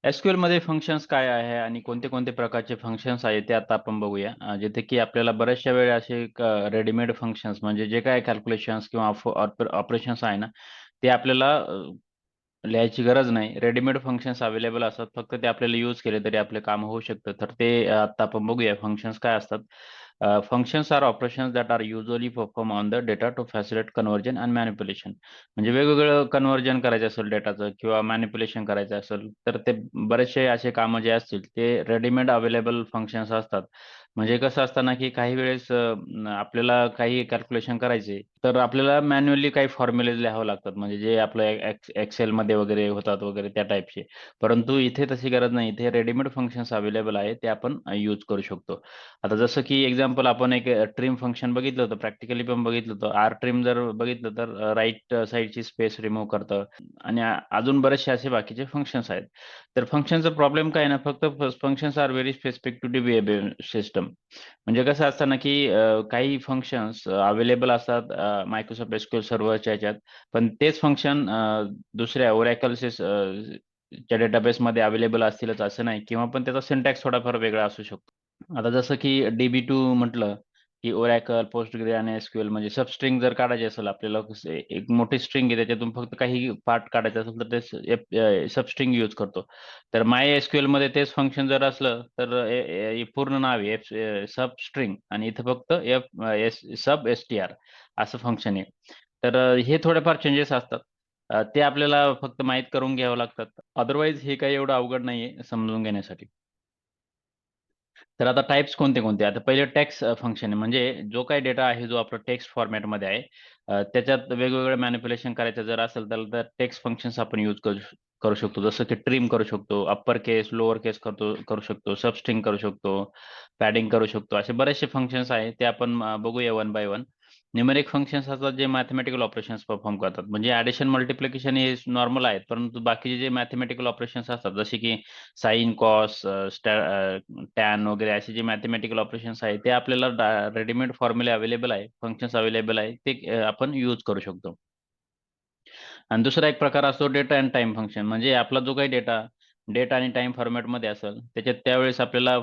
SQL मध्ये functions काय आहे आणि कोणते-कोणते प्रकारचे फंक्शन्स आहेत ते आता आपण बघूया. जिथे की आपल्याला बऱ्याचशा वेळा असे रेडीमेड फंक्शन्स म्हणजे जे काही कॅल्क्युलेशन्स किंवा ऑपरेशन्स आहे ना, ते आपल्याला लिहायची गरज नाही. रेडीमेड फंक्शन्स अवेलेबल असतात. फक्त ते आपल्याला यूज केले तरी आपले काम होऊ शकतं. तर ते आता आपण बघूया फंक्शन्स काय असतात. Functions are operations that are usually perform on the data to facilitate conversion and manipulation. म्हणजे वेगवेगळं कन्व्हर्जन करायचं असेल डेटाचं किंवा मॅनिप्युलेशन करायचं असेल, तर ते बरेचसे असे कामं जे असतील ते रेडीमेड अवेलेबल फंक्शन्स असतात. म्हणजे कसं असतं ना, की काही वेळेस आपल्याला काही कॅल्क्युलेशन करायचे, तर आपल्याला मॅन्युअली काही फॉर्म्युलेज लिहावं लागतात. म्हणजे जे आपलं एक्सेलमध्ये वगैरे होतात वगैरे त्या टाइपचे. परंतु इथे तशी गरज नाही. इथे रेडीमेड फंक्शन्स अवेलेबल आहे. ते आपण यूज करू शकतो. आता जसं की एक्झाम्पल आपण एक ट्रिम फंक्शन बघितलं होतं. प्रॅक्टिकली पण बघितलं होतं. ट्रिम जर बघितलं तर राइट साइडची स्पेस रिमूव्ह करतं आणि अजून बरेचसे असे बाकीचे फंक्शन्स आहेत. तर फंक्शनचा प्रॉब्लेम काय आहे ना, फक्त functions are very specific to the system. म्हणजे कसं असतं ना, की काही फंक्शन्स अवेलेबल असतात Microsoft SQL सर्व्हरच्या ह्याच्यात. पण तेच फंक्शन दुसऱ्या च्या डेटाबेसमध्ये अवेलेबल असतीलच असं नाही किंवा पण त्याचा सिंटॅक्स थोडाफार वेगळा असू शकतो. आता जसं की DB2 म्हटलं, की Oracle, Postgre आणि SQL म्हणजे सबस्ट्रिंग जर काढायची असेल आपल्याला एक मोठी स्ट्रिंग आहे त्याच्यातून फक्त काही पार्ट काढायचा असेल तर ते सबस्ट्रिंग यूज करतो. तर MySQLमध्ये तेच फंक्शन जर असलं तर पूर्ण नाव आहे सबस्ट्रिंग आणि इथं फक्त सब-str असं फंक्शन आहे. तर हे थोडेफार चेंजेस असतात. ते आपल्याला फक्त माहीत करून घ्यावं लागतात. अदरवाईज हे काही एवढं अवघड नाहीये समजून घेण्यासाठी. तर आता टाइप्स कोणते-कोणते? आता पहिले टेक्स्ट फंक्शन आहे. म्हणजे जो काही डेटा आहे, जो आपला टेक्स्ट फॉर्मॅटमध्ये आहे, त्याच्यात वेगवेगळं मॅनिप्युलेशन करायचं जर असेल, तर टेक्स्ट फंक्शन्स आपण यूज करू शकतो. जसं की ट्रिम करू शकतो, अप्पर केस, लोअर केस करू शकतो, सबस्ट्रिंग करू शकतो, पॅडिंग करू शकतो. असे बरेचसे फंक्शन्स आहेत. ते आपण बघूया one by one. Numeric functions असतात जे मॅथेमॅटिकल ऑपरेशन्स परफॉर्म करतात. म्हणजे ॲडिशन, मल्टिप्लिकेशन हे नॉर्मल आहेत. परंतु बाकीचे जे मॅथेमॅटिकल ऑपरेशन्स असतात, जसे की साइन, कॉस, टॅन वगैरे असे जे मॅथेमॅटिकल ऑपरेशन्स आहेत, ते आपल्याला रेडीमेड फॉर्म्युले अवेलेबल आहे, फंक्शन्स अवेलेबल आहे. ते आपण यूज करू शकतो. आणि दुसरा एक प्रकार असतो डेटा अँड टाईम फंक्शन. म्हणजे आपला जो काही डेटा आणि टाईम फॉर्मॅटमध्ये असेल, त्याच्यात त्यावेळेस आपल्याला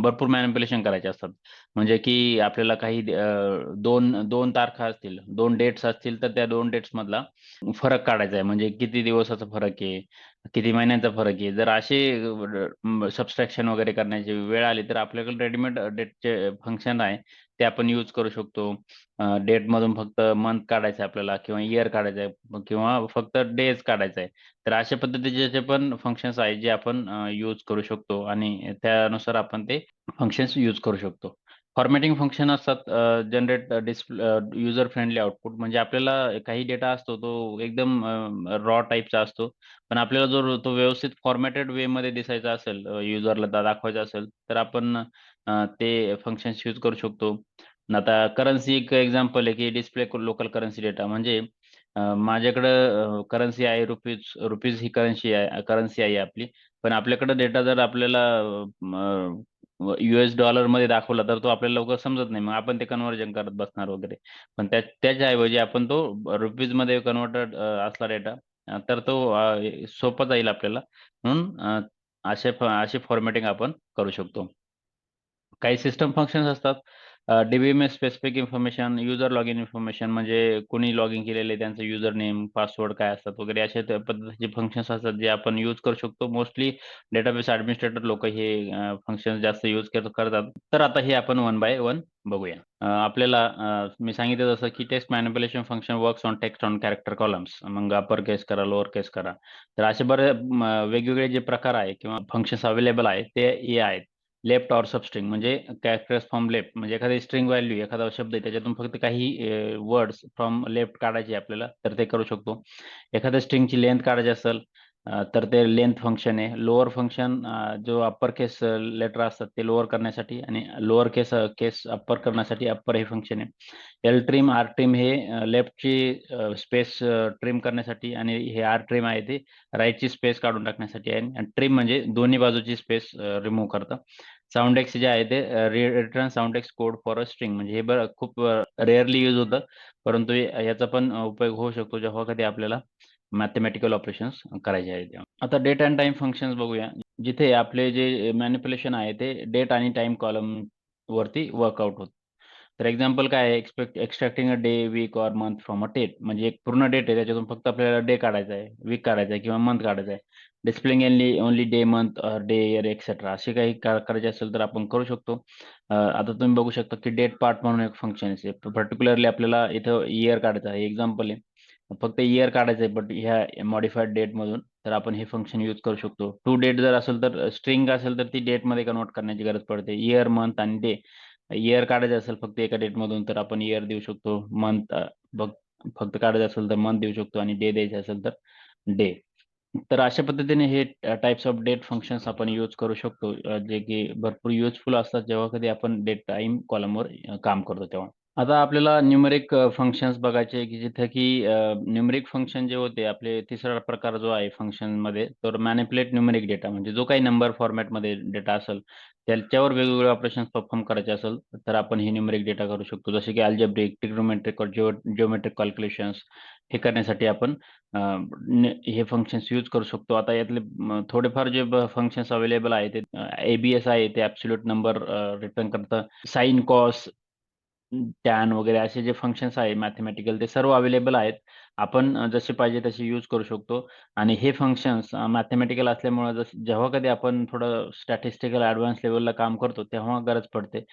भरपूर मॅनिप्युलेशन करायचे असतात. म्हणजे की आपल्याला काही 2 तारखा असतील, 2 डेट्स असतील, तर त्या 2 डेट्समधला फरक काढायचा आहे. म्हणजे किती दिवसाचा फरक आहे, किती महिन्यांचा फरक आहे. जर असे सबट्रॅक्शन वगैरे करण्याची वेळ आली, तर आपल्याकडे रेडीमेड डेटचे फंक्शन आहे, ते आपण यूज करू शकतो. डेटमधून फक्त मंथ काढायचं आहे आपल्याला किंवा इयर काढायचं आहे किंवा फक्त डेज काढायचं आहे. तर अशा पद्धतीचे जे पण फंक्शन्स आहेत, जे आपण यूज करू शकतो आणि त्यानुसार आपण ते फंक्शन्स यूज करू शकतो. फॉर्मॅटिंग फंक्शन असतात जनरेट युजर फ्रेंडली आउटपुट म्हणजे आपल्याला काही डेटा असतो तो एकदम रॉ टाइपचा असतो. पण आपल्याला जर तो व्यवस्थित फॉर्मॅटेड वेमध्ये दिसायचा असेल युजरला दाखवायचा असेल, तर आपण ते फंक्शन्स यूज करू शकतो. आता करन्सी एक एक्झाम्पल आहे, की डिस्प्ले लोकल करन्सी डेटा म्हणजे माझ्याकडं करन्सी आहे रुपीज ही करन्सी आहे आपली. पण आपल्याकडे डेटा जर आपल्याला यूएस डॉलरमध्ये दाखवला, तर तो आपल्याला लवकर समजत नाही. मग आपण ते कन्व्हर्जन करत बसणार वगैरे. पण त्याच्याऐवजी आपण तो रुपीजमध्ये कन्व्हर्टेड असला डेटा तर तो सोपा जाईल आपल्याला. म्हणून असे फॉर्मॅटिंग आपण करू शकतो. काही सिस्टम फंक्शन्स असतात. DBMS specific information, user login information म्हणजे कोणी लॉगिन केलेलं आहे, त्यांचं युजर नेम, पासवर्ड काय असतात वगैरे अशा त्या पद्धतीचे फंक्शन्स असतात, जे आपण यूज करू शकतो. मोस्टली डेटाबेस ॲडमिनिस्ट्रेटर लोकं हे फंक्शन्स जास्त यूज करतात. तर आता हे आपण वन बाय वन बघूया. आपल्याला मी सांगितलं जसं की text manipulation function works on text on character columns. मग अपर केस करा, लोअर केस करा. तर असे वेगवेगळे जे प्रकार आहे किंवा फंक्शन्स अवेलेबल आहेत, ते हे आहेत. लेफ्ट ऑर सबस्ट्रिंग म्हणजे कॅरेक्टर्स फ्रॉम लेफ्ट म्हणजे एखादी स्ट्रिंग व्हॅल्यू एखादा शब्द आहे त्याच्यातून फक्त काही वर्ड्स फ्रॉम लेफ्ट काढायचे आपल्याला तर ते करू शकतो. एखाद्या स्ट्रिंगची लेंथ काढायची असेल तर ते लेंथ फंक्शन आहे. लोअर फंक्शन जो अप्पर केस लेटर असतात ते लोअर करण्यासाठी आणि लोअर केस अप्पर करण्यासाठी अप्पर हे फंक्शन आहे. ट्रिम, ट्रिम हे लेफ्टची स्पेस ट्रिम करण्यासाठी आणि हे ट्रिम आहे ते राइटची स्पेस काढून टाकण्यासाठी आहे आणि ट्रिम म्हणजे दोन्ही बाजूची स्पेस रिमूव्ह करतं. साउंडेक्स जे आहे ते return soundex code for a string म्हणजे हे बरं खूप रेअरली यूज होतं. परंतु याचा पण उपयोग होऊ शकतो जेव्हा कधी आपल्याला मॅथेमॅटिकल ऑपरेशन्स करायचे आहेत तेव्हा. आता डेट अँड टाईम फंक्शन्स बघूया. जिथे आपले जे मॅनिप्युलेशन आहे ते डेट आणि टाईम कॉलम वरती वर्कआउट होतं. तर एक्झाम्पल काय आहे? Extracting a day, week or month from a date. म्हणजे एक पूर्ण डेट आहे त्याच्यातून फक्त आपल्याला डे काढायचा आहे, वीक काढायचा आहे किंवा मंथ काढायचा आहे. Displaying only day, month or day, year etcetera असे काही करायचे असेल तर आपण करू शकतो. आता तुम्ही बघू शकता की डेट पार्ट म्हणून एक फंक्शन आहे. पर्टिक्युलरली आपल्याला इथं इयर काढायचं आहे. एक्झाम्पल आहे. फक्त इयर काढायचं आहे, बट ह्या मॉडिफाईड डेटमधून तर आपण हे फंक्शन यूज करू शकतो. टू डेट जर असेल तर स्ट्रिंग असेल तर ती डेटमध्ये कन्व्हर्ट करण्याची गरज पडते. इयर, मंथ आणि डे. इयर काढायचं असेल फक्त एका डेटमधून तर आपण इयर देऊ शकतो. मंथ फक्त काढायचं असेल तर मंथ देऊ शकतो आणि डे द्यायचं असेल तर डे. तर अशा पद्धतीने हे टाइप्स ऑफ डेट फंक्शन्स आपण यूज करू शकतो. जे की भरपूर युजफुल असतात जेव्हा कधी आपण डेट टाईम कॉलमवर काम करतो तेव्हा. आता आपल्याला न्यूमेरिक फंक्शन्स बघायचे आहे, की जिथे की न्यूमेरिक फंक्शन जे होते आपले तिसरा प्रकार जो आहे फंक्शनमध्ये तर मॅनिप्युलेट न्यूमेरिक डेटा म्हणजे जो काही नंबर फॉर्मॅटमध्ये डेटा असेल, त्याच्यावर वेगवेगळे ऑपरेशन्स परफॉर्म करायचे असेल, तर आपण हे न्यूमेरिक डेटा करू शकतो. जसे की अल्जेब्रिक, ट्रिग्नोमेट्रिक और जिओमेट्रिक कॅल्क्युलेशन्स हे करण्यासाठी आपण हे फंक्शन्स यूज करू शकतो. आता यातले थोडेफार जे फंक्शन्स अवेलेबल आहेत ते ए-बी-एस आहे ते ॲब्सोल्यूट नंबर रिटर्न करतं. साइन, कॉस टॅन वगैरे असे जे फंक्शन्स आहे मॅथेमॅटिकल ते सर्व अवेलेबल आहेत. आपण जसे पाहिजे तसे यूज करू शकतो आणि हे फंक्शन्स मॅथेमॅटिकल असल्यामुळं जेव्हा कधी आपण थोडं स्टॅटिस्टिकल ॲडव्हान्स लेव्हलला काम करतो, तेव्हा गरज पडते.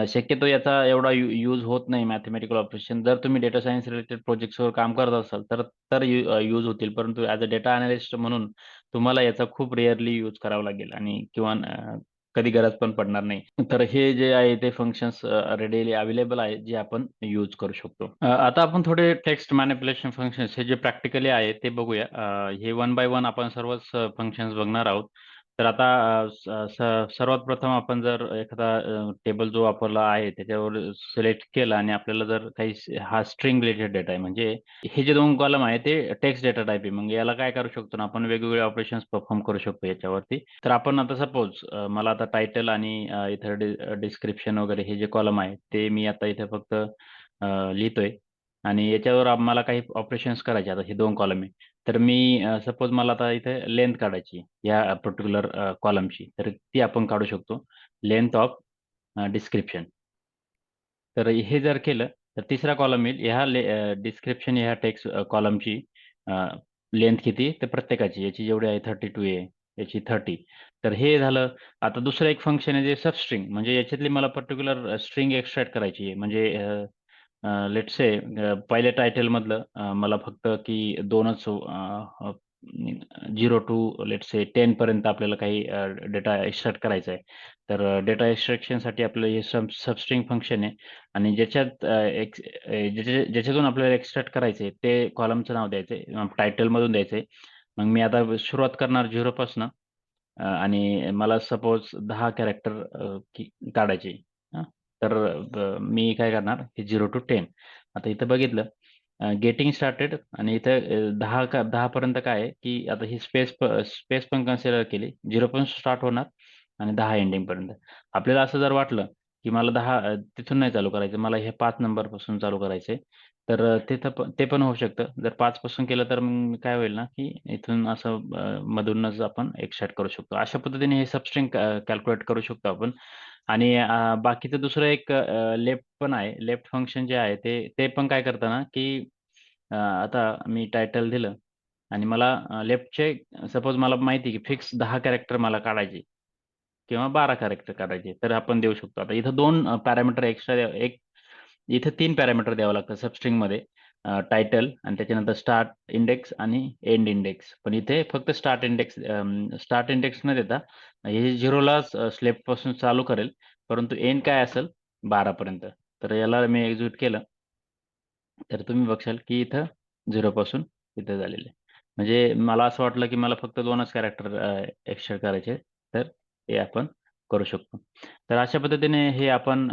शक्यतो याचा एवढा यूज होत नाही मॅथेमॅटिकल ऑपरेशन. जर तुम्ही डेटा सायन्स रिलेटेड प्रोजेक्ट्सवर काम करत असाल, तर यूज होतील. परंतु ॲज अ डेटा अॅनालिस्ट म्हणून तुम्हाला याचा खूप रेअरली यूज करावा लागेल आणि किंवा कधी गरज पण पडणार नाही. तर हे जे आहे ते फंक्शन्स रेडीली अवेलेबल आहेत, जे आपण यूज करू शकतो. आता आपण थोडे टेक्स्ट मॅनिप्युलेशन फंक्शन्स हे जे प्रॅक्टिकली आहे ते बघूया. हे वन बाय वन आपण सर्वच फंक्शन्स बघणार आहोत. तर आता सर्वात प्रथम आपण जर एखादा टेबल जो वापरला आहे त्याच्यावर सिलेक्ट केलं आणि आपल्याला जर काही हा स्ट्रिंग रिलेटेड डेटा आहे म्हणजे हे जे 2 कॉलम आहे ते टेक्स्ट डेटा टाइप आहे. मग याला काय करू शकतो ना आपण वेगवेगळे ऑपरेशन्स परफॉर्म करू शकतो याच्यावरती. तर आपण आता सपोज मला आता टायटल आणि इथं डिस्क्रिप्शन वगैरे हे जे कॉलम आहे ते मी आता इथे फक्त लिहितोय आणि याच्यावर मला काही ऑपरेशन्स करायचे आता हे 2 कॉलम आहे. तर मी सपोज मला आता इथे लेंथ काढायची या पर्टिक्युलर कॉलमची. तर ती आपण काढू शकतो. Length of description. तर हे जर केलं, तर तिसरा कॉलम येईल. डिस्क्रिप्शन ह्या टेक्स्ट कॉलमची लेंथ किती? तर प्रत्येकाची याची जेवढी आहे 32 आहे, याची 30. तर हे झालं. आता दुसरं एक फंक्शन आहे जे सबस्ट्रिंग म्हणजे याच्यातली मला पर्टिक्युलर स्ट्रिंग एक्स्ट्रॅक्ट करायची आहे. म्हणजे लेट्स से पहिल्या टायटलमधलं मला फक्त की 2च 0 टू लेट्स से 10 पर्यंत आपल्याला काही डेटा एक्स्ट्रॅक्ट करायचा आहे. तर डेटा एक्स्ट्रॅक्शनसाठी आपलं हे सबस्ट्रिंग फंक्शन आहे आणि ज्याच्यातून आपल्याला एक्स्ट्रॅक्ट करायचं आहे ते कॉलमचं नाव द्यायचं आहे. टायटलमधून द्यायचं आहे. मग मी आता सुरुवात करणार 0 पासनं आणि मला सपोज 10 कॅरेक्टर काढायचे. हां. तर मी काय करणार हे 0 टू 10 आता इथं बघितलं गेटिंग स्टार्टेड आणि इथं 10 पर्यंत काय आहे, की आता ही स्पेस पण कन्सिडर केली. 0 पासून स्टार्ट होणार आणि 10 एंडिंगपर्यंत. आपल्याला असं जर वाटलं, की मला 10 तिथून नाही चालू करायचं, मला हे 5 नंबरपासून चालू करायचंय. तर तिथं पण ते पण होऊ शकतं. जर 5 पासून केलं तर मग काय होईल ना, की इथून असं मधूनच आपण एक्स्ट्रॅक्ट करू शकतो. अशा पद्धतीने हे सबस्ट्रिंग कॅल्क्युलेट करू शकतो आपण आणि बाकीचं दुसरं एक लेफ्ट पण आहे. लेफ्ट फंक्शन जे आहे ते पण काय करतं ना, की आता मी टायटल दिलं आणि मला लेफ्टचे सपोज मला माहिती आहे, की फिक्स 10 कॅरेक्टर मला काढायचे किंवा 12 कॅरेक्टर काढायचे, तर आपण देऊ शकतो. आता इथं 2 पॅरामीटर एक्स्ट्रा एक इथे 3 पॅरामीटर द्यावं लागतं सबस्ट्रिंगमध्ये टायटल आणि त्याच्यानंतर स्टार्ट इंडेक्स आणि एंड इंडेक्स. पण इथे फक्त स्टार्ट इंडेक्स न देता हे 0लाच स्लेपपासून चालू करेल, परंतु एंड काय असेल 12 पर्यंत. तर याला मी एक्झिक्यूट केलं, तर तुम्ही बघशाल की इथं 0 पासून इथं झालेलं आहे. म्हणजे मला असं वाटलं की मला फक्त 2च कॅरेक्टर एक्स्ट्रा करायचे तर हे आपण करू शकतो. तर अशा पद्धतीने हे आपण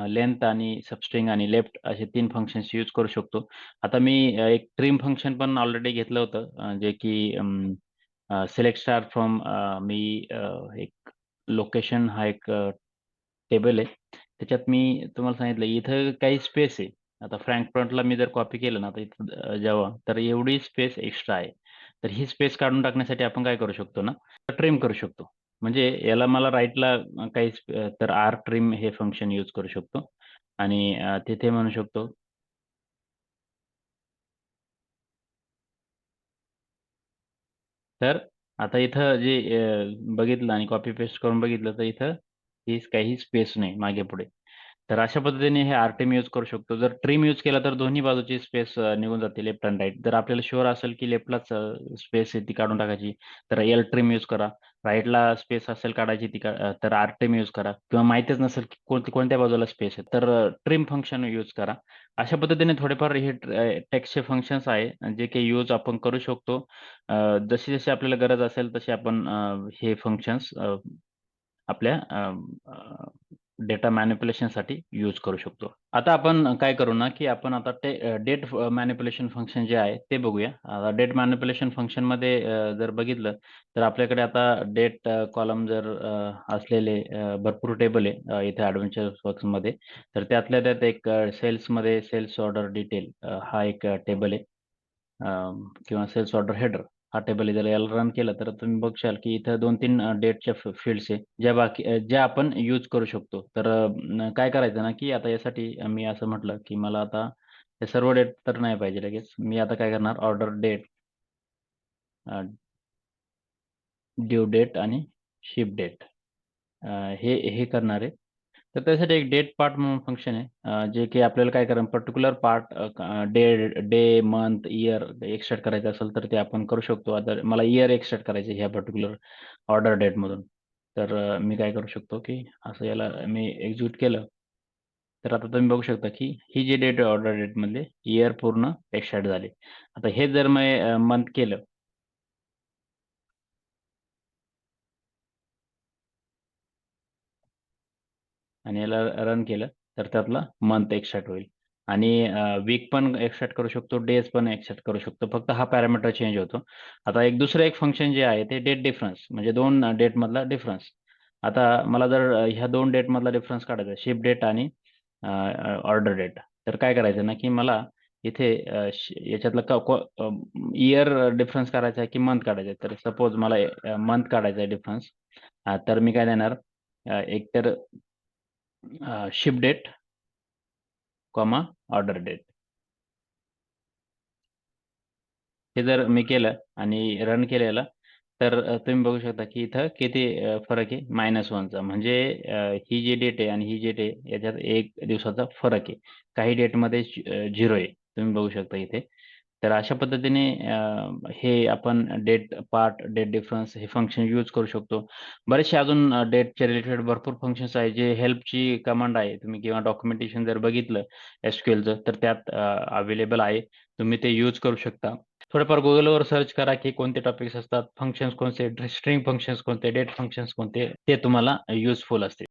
लेंथ आणि सबस्ट्रिंग आणि लेफ्ट असे 3 फंक्शन्स यूज करू शकतो. आता मी एक ट्रिम फंक्शन पण ऑलरेडी घेतलं होतं जे की सिलेक्ट स्टार फ्रॉम मी एक लोकेशन हा एक टेबल आहे. त्याच्यात मी तुम्हाला सांगितलं इथं काही स्पेस आहे. आता फ्रँकफ्रंटला मी जर कॉपी केलं ना, तर इथं जेव्हा तर एवढी स्पेस एक्स्ट्रा आहे. तर ही स्पेस काढून टाकण्यासाठी आपण काय करू शकतो ना, ट्रिम करू शकतो. म्हणजे याला मला राईटला काही तर आर ट्रिम हे फंक्शन यूज करू शकतो आणि तिथे म्हणू शकतो तर आता इथं जे बघितलं आणि कॉपी पेस्ट करून बघितलं, तर इथं हीच काही स्पेस नाही मागे-पुढे. तर अशा पद्धतीने हे आर-टीम यूज करू शकतो. जर ट्रिम यूज केला तर दोन्ही बाजूची स्पेस निघून जाते लेफ्ट आणि राइट. जर आपल्याला शुअर असेल की लेफ्टलाच स्पेस आहे ती काढून टाकायची, तर एल ट्रिम यूज करा. राइटला स्पेस असेल काढायची तर आर ट्रिम यूज करा किंवा माहीतच नसेल की कोणत्या बाजूला स्पेस आहे, तर ट्रिम फंक्शन यूज करा. अशा पद्धतीने थोडेफार हे टेक्स्टचे फंक्शन्स आहे जे काही यूज आपण करू शकतो. जशी-जशी आपल्याला गरज असेल तसे आपण हे फंक्शन्स आपल्या डेटा मॅनिप्युलेशनसाठी यूज करू शकतो. आता आपण काय करू ना, की आपण आता ते डेट मॅनिप्युलेशन फंक्शन जे आहे ते बघूया. आता डेट मॅनिप्युलेशन फंक्शनमध्ये जर बघितलं तर आपल्याकडे आता डेट कॉलम जर असलेले भरपूर टेबल आहे इथे ॲडव्हेंचर वर्क्समध्ये. तर त्यातल्या त्यात एक सेल्समध्ये सेल्स ऑर्डर डिटेल हा एक टेबल आहे. अ, किंवा सेल्स ऑर्डर हेडर हा टेबल आहे. जर याला रन केलं तर तुम्ही बघशाल की इथं 2-3 डेटच्या फील्ड्स आहे, ज्या आपण यूज करू शकतो. तर काय करायचं ना, की आता यासाठी मी असं म्हटलं, की मला आता हे सर्व डेट तर नाही पाहिजे लगेच. मी आता काय करणार ऑर्डर डेट, ड्यू डेट आणि शिप डेट हे हे करणार आहे. तर त्यासाठी एक डेट पार्ट म्हणून फंक्शन आहे जे की आपल्याला काय करायचं particular part day day, month, year extract करायचं असेल तर ते आपण करू शकतो. आता मला इयर एक्सट्रॅक्ट करायचं आहे ह्या पर्टिक्युलर ऑर्डर डेटमधून. तर मी काय करू शकतो, की असं याला मी एक्झिक्यूट केलं. तर आता तुम्ही बघू शकता, की ही जी डेट आहे ऑर्डर डेटमधले इयर पूर्ण एक्सट्रॅक्ट झाले. आता हे जर मी मंथ केलं आणि याला रन केलं, तर त्यातला मंथ एक्सट्रॅक्ट होईल आणि वीक पण एक्सट्रॅक्ट करू शकतो, डेज पण एक्सट्रॅक्ट करू शकतो. फक्त हा पॅरामीटर चेंज होतो. आता एक दुसरं एक फंक्शन जे आहे ते डेट डिफरन्स म्हणजे 2 डेटमधला डिफरन्स. आता मला जर ह्या 2 डेटमधला डिफरन्स काढायचा आहे, शिप डेट आणि ऑर्डर डेट. तर काय करायचं ना, की मला इथे याच्यातला इयर डिफरन्स काढायचा आहे की मंथ काढायचा आहे. तर सपोज मला मंथ काढायचा आहे डिफरन्स. तर मी काय देणार एकतर ship date, comma order date. हे जर मी केलं आणि रन केलं याला, तर तुम्ही बघू शकता की इथं किती फरक आहे -1चा. म्हणजे ही जी डेट आहे आणि ही डेट आहे याच्यात 1 दिवसाचा फरक आहे. काही डेटमध्ये 0 आहे. तुम्ही बघू शकता इथे. तर अशा पद्धतीने हे आपण डेट पार्ट, डेट डिफरन्स हे फंक्शन यूज करू शकतो. बरेचसे अजून डेटच्या रिलेटेड भरपूर फंक्शन्स आहेत, जे हेल्पची कमांड आहे. तुम्ही किंवा डॉक्युमेंटेशन जर बघितलं SQLचं तर त्यात अवेलेबल आहे. तुम्ही ते यूज करू शकता. थोडंफार Googleवर सर्च करा, की कोणते टॉपिक्स असतात, फंक्शन्स कोणते, स्ट्रिंग फंक्शन्स कोणते, डेट फंक्शन्स कोणते, ते तुम्हाला युजफुल असतील.